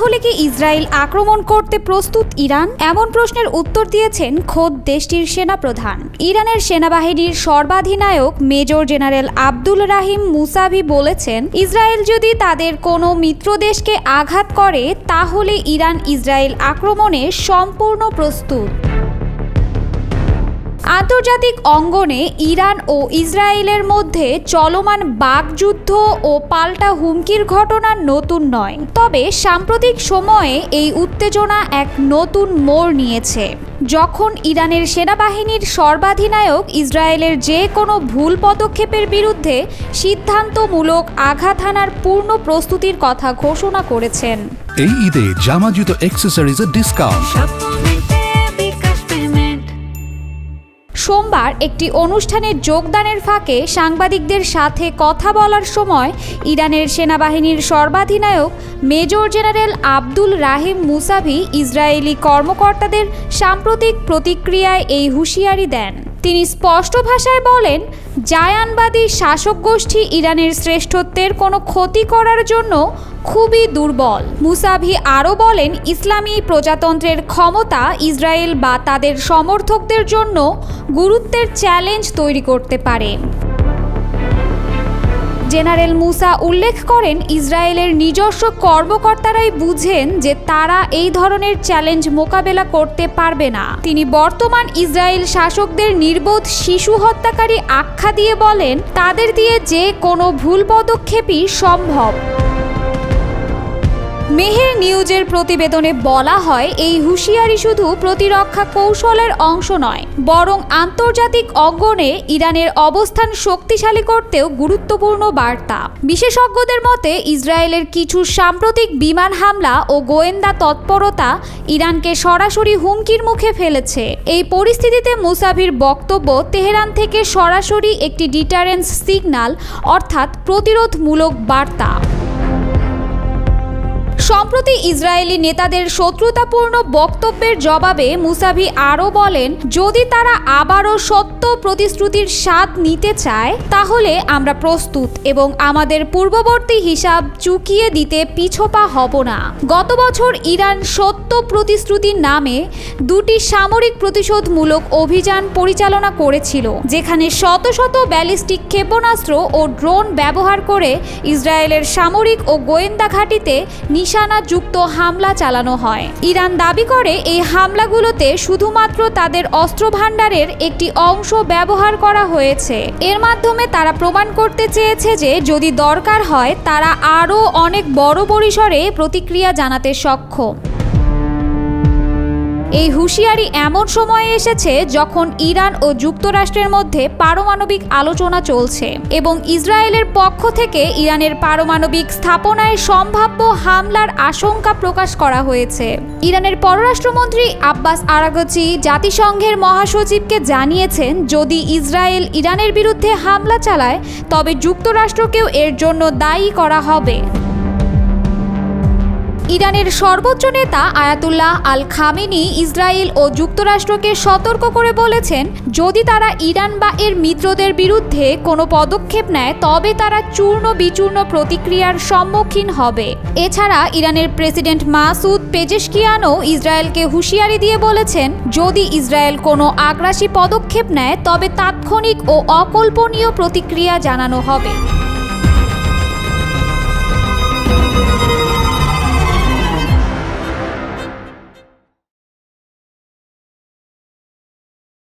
তাহলে কি ইসরায়েল আক্রমণ করতে প্রস্তুত ইরান? এমন প্রশ্নের উত্তর দিয়েছেন খোদ দেশটির সেনাপ্রধান। ইরানের সেনাবাহিনীর সর্বাধিনায়ক মেজর জেনারেল আব্দুল রাহিম মুসাভি বলেছেন, ইসরায়েল যদি তাদের কোনো মিত্র দেশকে আঘাত করে তাহলে ইরান ইসরায়েল আক্রমণে সম্পূর্ণ প্রস্তুত। আন্তর্জাতিক অঙ্গনে ইরান ও ইসরায়েলের মধ্যে চলমান বাকযুদ্ধ ও পাল্টা হুমকির ঘটনা নতুন নয়, তবে সাম্প্রতিক সময়ে এই উত্তেজনা এক নতুন মোড় নিয়েছে। যখন ইরানের সেনাবাহিনীর সর্বাধিনায়ক ইসরায়েলের যে কোনো ভুল পদক্ষেপের বিরুদ্ধে সিদ্ধান্তমূলক আঘাত হানার পূর্ণ প্রস্তুতির কথা ঘোষণা করেছেন। এই ঈদে জামা জুতো অ্যাক্সেসরিজের ডিসকাউন্ট। সোমবার একটি অনুষ্ঠানে যোগদানের ফাঁকে সাংবাদিকদের সাথে কথা বলার সময় ইরানের সেনাবাহিনীর সর্বাধিনায়ক মেজর জেনারেল আব্দুল রাহিম মুসাভি ইসরায়েলি কর্মকর্তাদের সাম্প্রতিক প্রতিক্রিয়ায় এই হুঁশিয়ারি দেন। তিনি স্পষ্ট ভাষায় বলেন, জায়ানবাদী শাসক গোষ্ঠী ইরানের শ্রেষ্ঠত্বের কোনো ক্ষতি করার জন্য খুবই দুর্বল। মুসাভি আরও বলেন, ইসলামী প্রজাতন্ত্রের ক্ষমতা ইসরায়েল বা তাদের সমর্থকদের জন্য গুরুত্বের চ্যালেঞ্জ তৈরি করতে পারে। জেনারেল মুসা উল্লেখ করেন, ইসরায়েলের নিজস্ব কর্মকর্তারাই বুঝেন যে তারা এই ধরনের চ্যালেঞ্জ মোকাবেলা করতে পারবে না। তিনি বর্তমান ইসরায়েল শাসকদের নির্বোধ শিশু হত্যাকারী আখ্যা দিয়ে বলেন, তাদের দিয়ে যে কোনো ভুল পদক্ষেপই সম্ভব। মেহের নিউজের প্রতিবেদনে বলা হয়, এই হুঁশিয়ারি শুধু প্রতিরক্ষা কৌশলের অংশ নয়, বরং আন্তর্জাতিক অঙ্গনে ইরানের অবস্থান শক্তিশালী করতেও গুরুত্বপূর্ণ বার্তা। বিশেষজ্ঞদের মতে, ইসরায়েলের কিছু সাম্প্রতিক বিমান হামলা ও গোয়েন্দা তৎপরতা ইরানকে সরাসরি হুমকির মুখে ফেলেছে। এই পরিস্থিতিতে মুসাভির বক্তব্য তেহরান থেকে সরাসরি একটি ডিটারেন্স সিগন্যাল, অর্থাৎ প্রতিরোধমূলক বার্তা। সম্প্রতি ইসরায়েলি নেতাদের শত্রুতাপূর্ণ বক্তব্যের জবাবে মুসাভি আরও বলেন, যদি তারা আবারও সত্য প্রতিশ্রুতির স্বাদ নিতে চায় তাহলে আমরা প্রস্তুত এবং আমাদের পূর্ববর্তী হিসাব চুকিয়ে দিতে পিছপা হব না। গত বছর ইরান সত্য প্রতিশ্রুতির নামে দুটি সামরিক প্রতিশোধমূলক অভিযান পরিচালনা করেছিল, যেখানে শত শত ব্যালিস্টিক ক্ষেপণাস্ত্র ও ড্রোন ব্যবহার করে ইসরায়েলের সামরিক ও গোয়েন্দা ঘাঁটিতে নিশানাযুক্ত হামলা চালানো হয়। ইরান দাবি করে, এই হামলাগুলোতে শুধুমাত্র তাদের অস্ত্রভাণ্ডারের একটি অংশ ব্যবহার করা হয়েছে। এর মাধ্যমে তারা প্রমাণ করতে চেয়েছে যে যদি দরকার হয় তারা আরও অনেক বড় পরিসরে প্রতিক্রিয়া জানাতে সক্ষম। এই হুঁশিয়ারি এমন সময়ে এসেছে যখন ইরান ও যুক্তরাষ্ট্রের মধ্যে পারমাণবিক আলোচনা চলছে এবং ইসরায়েলের পক্ষ থেকে ইরানের পারমাণবিক স্থাপনায় সম্ভাব্য হামলার আশঙ্কা প্রকাশ করা হয়েছে। ইরানের পররাষ্ট্রমন্ত্রী আব্বাস আরাগচি জাতিসংঘের মহাসচিবকে জানিয়েছেন, যদি ইসরায়েল ইরানের বিরুদ্ধে হামলা চালায় তবে যুক্তরাষ্ট্রকেও এর জন্য দায়ী করা হবে। ইরানের সর্বোচ্চ নেতা আয়াতুল্লাহ আল খামেনি ইসরায়েল ও যুক্তরাষ্ট্রকে সতর্ক করে বলেছেন, যদি তারা ইরান বা এর মিত্রদের বিরুদ্ধে কোনো পদক্ষেপ নেয় তবে তারা চূর্ণ বিচূর্ণ প্রতিক্রিয়ার সম্মুখীন হবে। এছাড়া ইরানের প্রেসিডেন্ট মাসুদ পেজেশকিয়ানও ইসরায়েলকে হুঁশিয়ারি দিয়ে বলেছেন, যদি ইসরায়েল কোনো আগ্রাসী পদক্ষেপ নেয় তবে তাৎক্ষণিক ও অকল্পনীয় প্রতিক্রিয়া জানানো হবে।